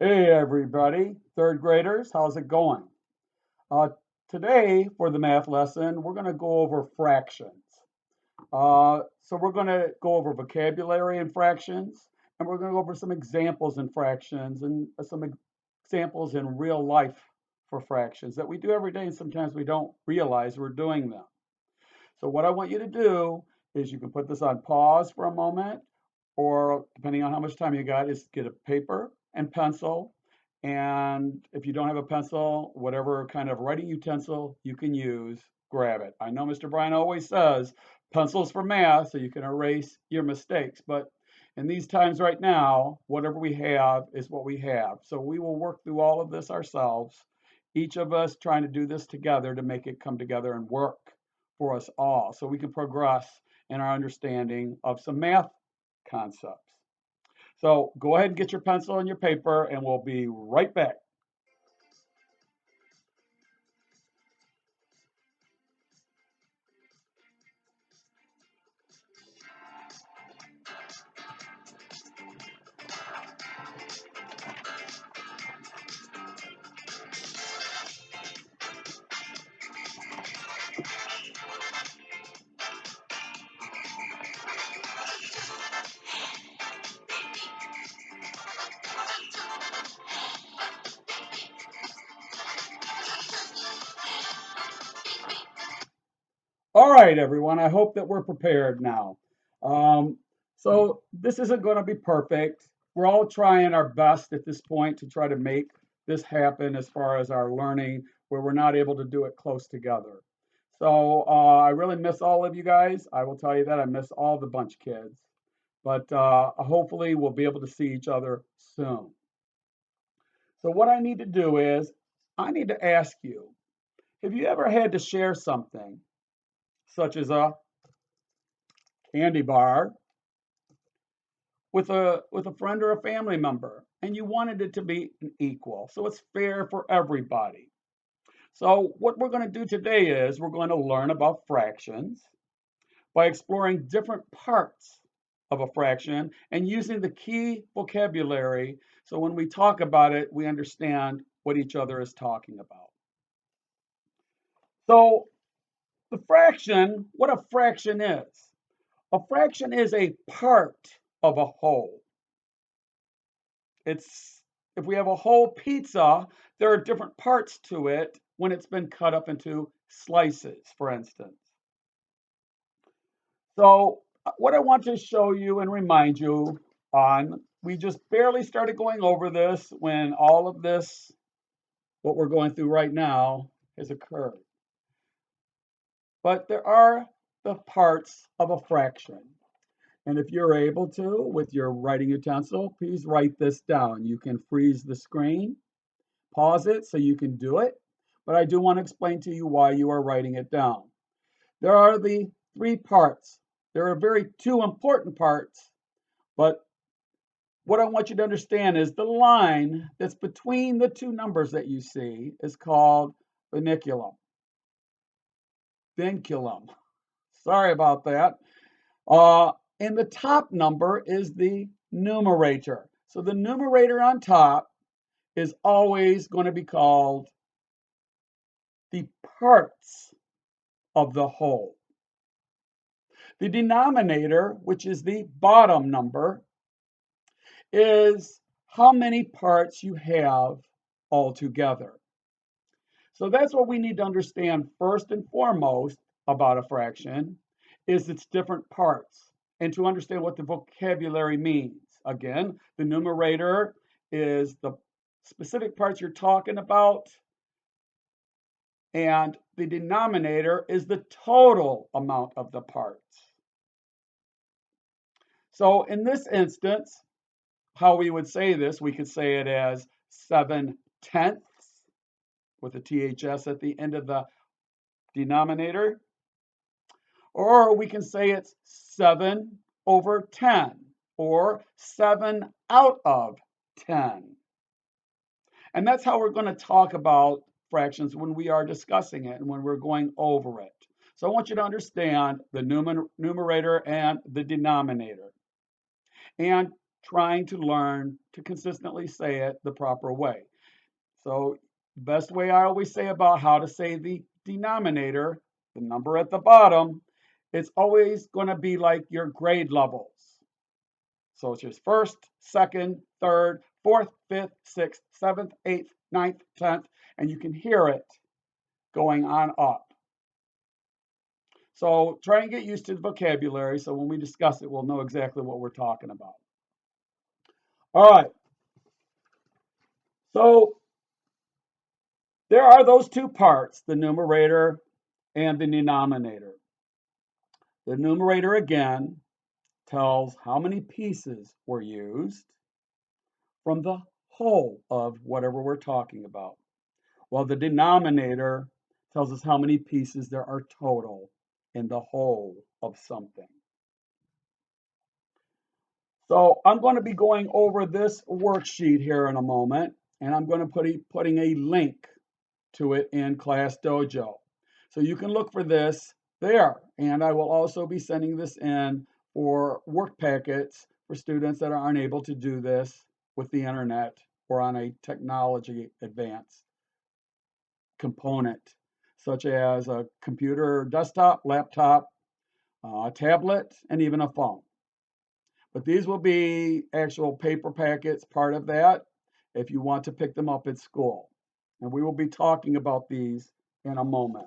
Hey everybody, third graders, how's it going? Uh, Today for the math lesson, we're going to go over fractions. So we're going to go over vocabulary in fractions, and we're going to go over some examples in fractions and some examples in real life for fractions that we do every day, and sometimes we don't realize we're doing them. So what I want you to do is you can put this on pause for a moment, or depending on how much time you got, is get a paper and pencil. And if you don't have a pencil, whatever kind of writing utensil you can use, grab it. I know Mr. Bryan always says pencils for math so you can erase your mistakes, but in these times right now, whatever we have is what we have. So we will work through all of this ourselves, each of us trying to do this together to make it come together and work for us all so we can progress in our understanding of some math concepts. So go ahead and get your pencil and your paper, and we'll be right back. All right, everyone. I hope that we're prepared now. Um, so this isn't going to be perfect. We're all trying our best at this point to try to make this happen as far as our learning, where we're not able to do it close together. So I really miss all of you guys. I will tell you that I miss all the bunch kids. But hopefully we'll be able to see each other soon. So what I need to do is I need to ask you, have you ever had to share something such as a candy bar with a friend or a family member, and you wanted it to be an equal, so it's fair for everybody? So what we're going to do today is we're going to learn about fractions by exploring different parts of a fraction and using the key vocabulary so when we talk about it, we understand what each other is talking about. So the fraction, what a fraction is. A fraction is a part of a whole. It's if we have a whole pizza, there are different parts to it when it's been cut up into slices, for instance. So what I want to show you and remind you on, we just barely started going over this when all of this, what we're going through right now, has occurred. But there are the parts of a fraction. And if you're able to, with your writing utensil, please write this down. You can freeze the screen, pause it so you can do it, but I do want to explain to you why you are writing it down. There are the three parts. There are very two important parts, but what I want you to understand is the line that's between the two numbers that you see is called vinculum. Vinculum. Sorry about that. And the top number is the numerator. So the numerator on top is always going to be called the parts of the whole. The denominator, which is the bottom number, is how many parts you have altogether. So that's what we need to understand first and foremost about a fraction is its different parts and to understand what the vocabulary means. Again, the numerator is the specific parts you're talking about, and the denominator is the total amount of the parts. So in this instance, how we would say this, we could say it as 7/10 with a THS at the end of the denominator. Or we can say it's 7/10 or 7 out of 10. And that's how we're going to talk about fractions when we are discussing it and when we're going over it. So I want you to understand the numerator and the denominator, and trying to learn to consistently say it the proper way. So the best way I always say about how to say the denominator, the number at the bottom, it's always going to be like your grade levels. So it's just first, second, third, fourth, fifth, sixth, seventh, eighth, ninth, 10th, and you can hear it going on up. So try and get used to the vocabulary so when we discuss it, we'll know exactly what we're talking about. All right. So there are those two parts, the numerator and the denominator. The numerator, again, tells how many pieces were used from the whole of whatever we're talking about, while the denominator tells us how many pieces there are total in the whole of something. So I'm going to be going over this worksheet here in a moment, and I'm going to putting a link to it in Class Dojo. So you can look for this there, and I will also be sending this in for work packets for students that are unable to do this with the internet or on a technology advanced component, such as a computer, desktop, laptop, a tablet, and even a phone. But these will be actual paper packets, part of that, if you want to pick them up at school. And we will be talking about these in a moment.